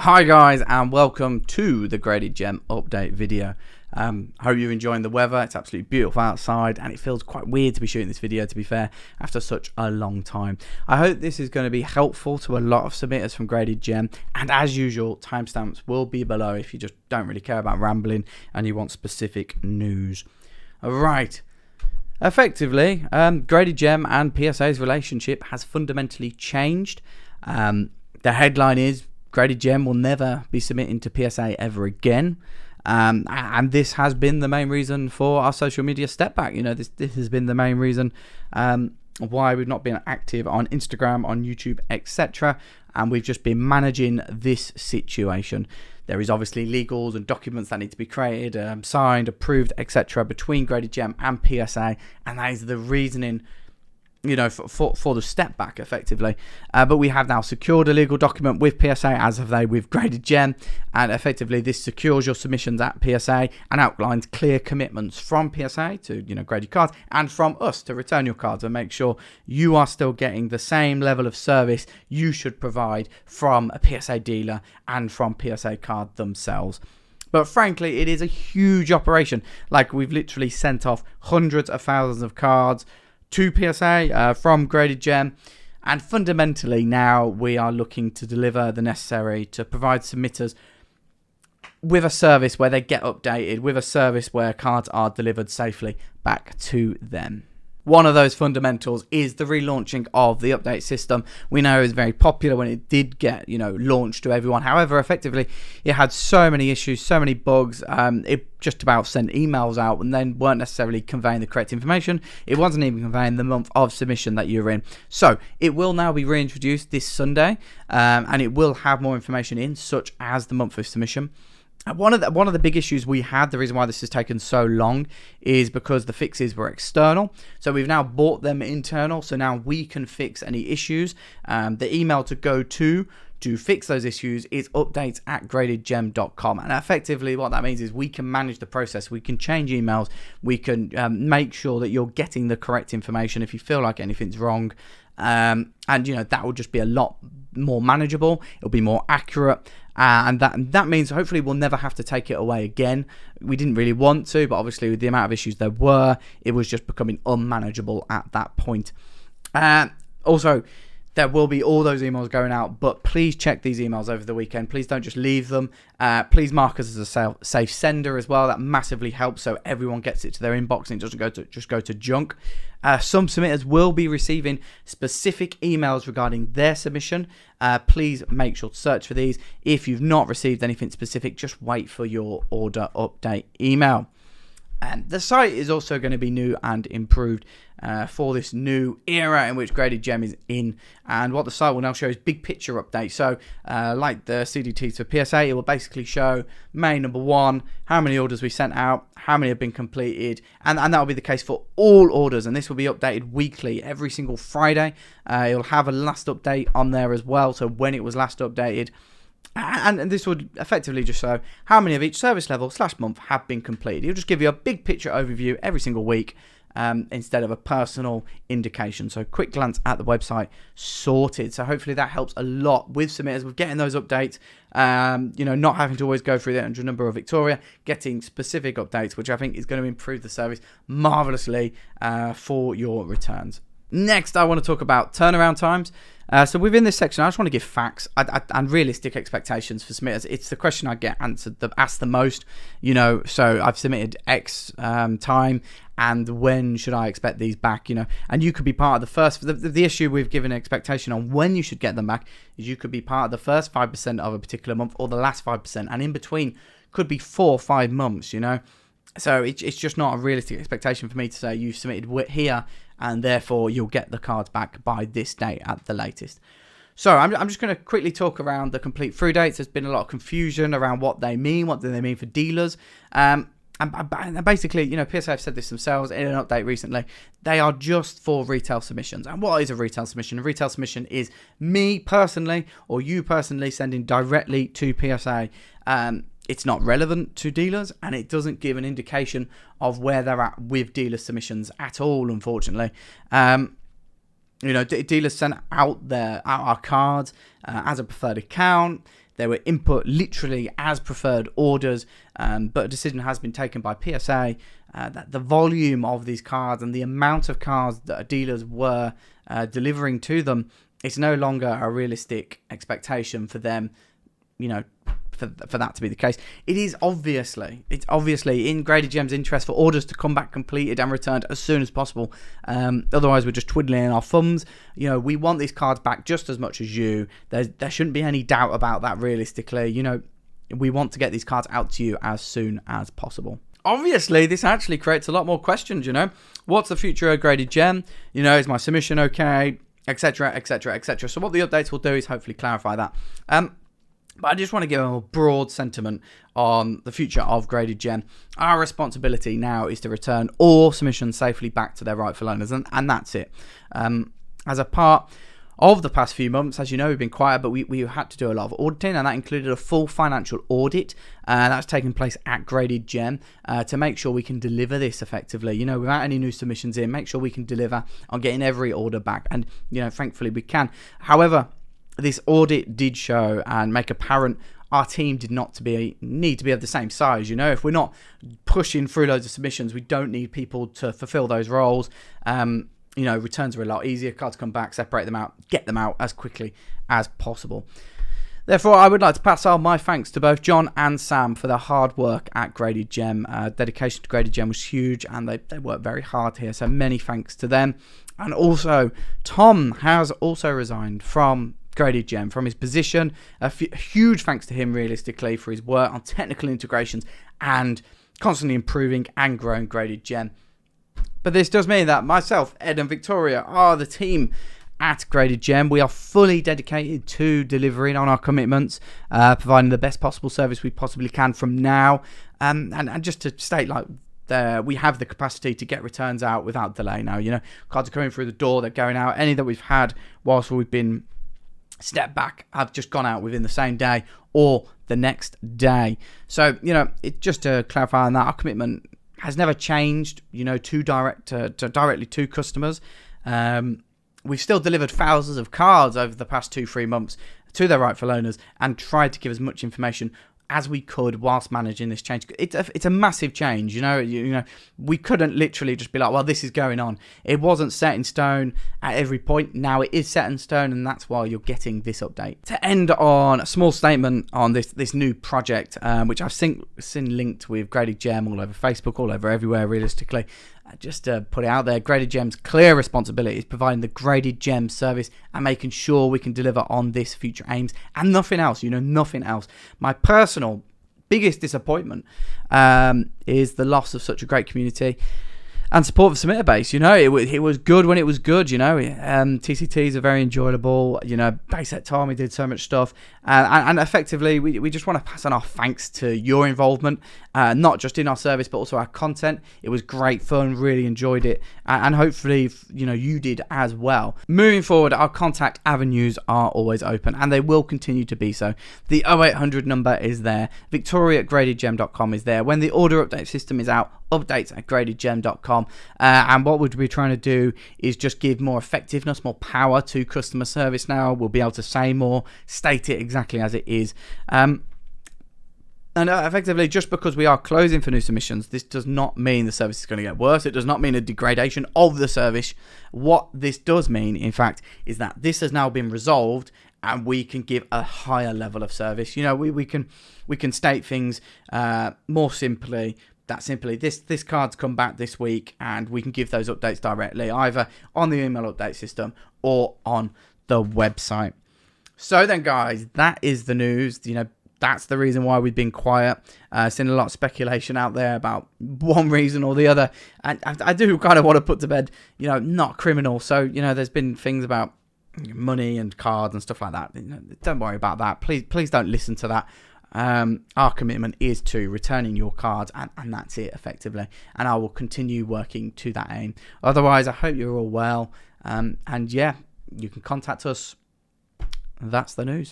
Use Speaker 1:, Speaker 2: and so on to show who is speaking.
Speaker 1: Hi guys, and welcome to the GradedGem update video. Hope you're enjoying the weather. It's absolutely beautiful outside and it feels quite weird to be shooting this video, to be fair, after such a long time. I hope this is going to be helpful to a lot of submitters from GradedGem, and as usual, timestamps will be below if you just don't really care about rambling and you want specific news. Alright, effectively, GradedGem and PSA's relationship has fundamentally changed. The headline is GradedGem will never be submitting to PSA ever again, and this has been the main reason for our social media step back. You know, this has been the main reason why we've not been active on Instagram, on YouTube, etc. And we've just been managing this situation. There is obviously legals and documents that need to be created, signed, approved, etc. between GradedGem and PSA, and that is the reasoning, you know, for the step back effectively. But we have now secured a legal document with PSA, as have they with GradedGem, and effectively this secures your submissions at PSA and outlines clear commitments from PSA to, you know, grade your cards, and from us to return your cards and make sure you are still getting the same level of service you should provide from a PSA dealer and from PSA card themselves. But frankly, it is a huge operation. Like, we've literally sent off hundreds of thousands of cards to PSA from GradedGem, and fundamentally now we are looking to deliver the necessary to provide submitters with a service where they get updated, with a service where cards are delivered safely back to them. One of those fundamentals is the relaunching of the update system. We know it was very popular when it did get, you know, launched to everyone. However, effectively, it had so many issues, so many bugs. It just about sent emails out and then weren't necessarily conveying the correct information. It wasn't even conveying the month of submission that you're in. So it will now be reintroduced this Sunday, and it will have more information in, such as the month of submission. One of the big issues we had, the reason why this has taken so long, is because the fixes were external. So we've now bought them internal, so now we can fix any issues. The email to go to fix those issues is updates@gradedgem.com, and effectively what that means is we can manage the process. We can change emails, we can make sure that you're getting the correct information if you feel like anything's wrong, and you know, that will just be a lot more manageable. It'll be more accurate, and that means hopefully we'll never have to take it away again. We didn't really want to, but obviously with the amount of issues there were, it was just becoming unmanageable at that point. Also, there will be all those emails going out, but please check these emails over the weekend. Please don't just leave them. Please mark us as a safe sender as well. That massively helps, so everyone gets it to their inbox and it doesn't just go to junk. Some submitters will be receiving specific emails regarding their submission. Please make sure to search for these. If you've not received anything specific, just wait for your order update email. And the site is also going to be new and improved for this new era in which GradedGem is in. And what the site will now show is big picture updates. So like the CDTs for PSA, it will basically show main number one, how many orders we sent out, how many have been completed, and that will be the case for all orders. And this will be updated weekly, every single Friday. It will have a last update on there as well, so when it was last updated. And this would effectively just show how many of each service level / month have been completed. It'll just give you a big picture overview every single week, instead of a personal indication. So quick glance at the website, sorted. So hopefully that helps a lot with submitters with getting those updates. You know, not having to always go through the 800 number of Victoria, getting specific updates, which I think is going to improve the service marvelously for your returns. Next, I want to talk about turnaround times. So within this section, I just want to give facts and realistic expectations for submitters. It's the question I get asked the most, you know, so I've submitted X time, and when should I expect these back, you know? And you could be part of the first, the issue with giving an expectation on when you should get them back is you could be part of the first 5% of a particular month or the last 5%, and in between could be 4 or 5 months, you know? So it's just not a realistic expectation for me to say you submitted here and therefore you'll get the cards back by this date at the latest. So I'm just going to quickly talk around the complete through dates. There's been a lot of confusion around what they mean. What do they mean for dealers? And basically, you know, PSA have said this themselves in an update recently. They are just for retail submissions. And what is a retail submission? A retail submission is me personally or you personally sending directly to PSA. It's not relevant to dealers, and it doesn't give an indication of where they're at with dealer submissions at all, unfortunately. You know, dealers send out our cards as a preferred account. They were input literally as preferred orders, but a decision has been taken by PSA that the volume of these cards and the amount of cards that dealers were delivering to them, it's no longer a realistic expectation for them, for that to be the case. It's obviously in GradedGem's interest for orders to come back completed and returned as soon as possible. Otherwise, we're just twiddling our thumbs. We want these cards back just as much as you. There shouldn't be any doubt about that. Realistically, we want to get these cards out to you as soon as possible. Obviously, this actually creates a lot more questions. What's the future of GradedGem? Is my submission okay? Etc. Etc. Etc. So what the updates will do is hopefully clarify that. But I just want to give a broad sentiment on the future of GradedGem. Our responsibility now is to return all submissions safely back to their rightful owners, and that's it. As a part of the past few months, as you know, we've been quiet, but we had to do a lot of auditing, and that included a full financial audit that's taken place at GradedGem to make sure we can deliver this effectively. Without any new submissions in, make sure we can deliver on getting every order back, and thankfully we can. However, this audit did show and make apparent our team did not need to be of the same size. If we're not pushing through loads of submissions, we don't need people to fulfill those roles. Returns are a lot easier. Cards come back, separate them out, get them out as quickly as possible. Therefore, I would like to pass on my thanks to both John and Sam for their hard work at GradedGem. Dedication to GradedGem was huge, and they worked very hard here, so many thanks to them. And also, Tom has also resigned from GradedGem, from his position. A huge thanks to him, realistically, for his work on technical integrations and constantly improving and growing GradedGem. But this does mean that myself, Ed, and Victoria are the team at GradedGem. We are fully dedicated to delivering on our commitments, providing the best possible service we possibly can from now. And just to state, we have the capacity to get returns out without delay now. Cards are coming through the door, they're going out. Any that we've had whilst we've been step back have just gone out within the same day or the next day. So just to clarify on that, our commitment has never changed directly to customers. We've still delivered thousands of cards over the past 2-3 months to their rightful owners and tried to give as much information as we could whilst managing this change. It's a massive change. We couldn't literally just be like, well, this is going on. It wasn't set in stone at every point. Now it is set in stone, and that's why you're getting this update. To end on a small statement on this new project, which I've seen linked with GradedGem all over Facebook, all over everywhere, realistically. Just to put it out there, GradedGem's clear responsibility is providing the GradedGem service and making sure we can deliver on this future aims and nothing else, nothing else. My personal biggest disappointment is the loss of such a great community and support for submitter base. It was good when it was good. TCTs are very enjoyable. Base at Tommy did so much stuff, and effectively we just want to pass on our thanks to your involvement, not just in our service but also our content. It was great fun, really enjoyed it, and hopefully you did as well. Moving forward, our contact avenues are always open, and they will continue to be so. The 0800 number is there. Victoria at GradedGem.com is there. When the order update system is out, updates at GradedGem.com. And what we'll be trying to do is just give more effectiveness, more power to customer service now. We'll be able to say more, state it exactly as it is. And effectively, just because we are closing for new submissions, this does not mean the service is going to get worse. It does not mean a degradation of the service. What this does mean, in fact, is that this has now been resolved and we can give a higher level of service. We can state things more simply. That simply, this card's come back this week, and we can give those updates directly, either on the email update system or on the website. So then, guys, that is the news. That's the reason why we've been quiet. Seen a lot of speculation out there about one reason or the other, and I do kind of want to put to bed, not criminal. So there's been things about money and cards and stuff like that. Don't worry about that. Please don't listen to that. Our commitment is to returning your cards, and that's it effectively, and I will continue working to that aim. Otherwise, I hope you're all well, and yeah, you can contact us. That's the news.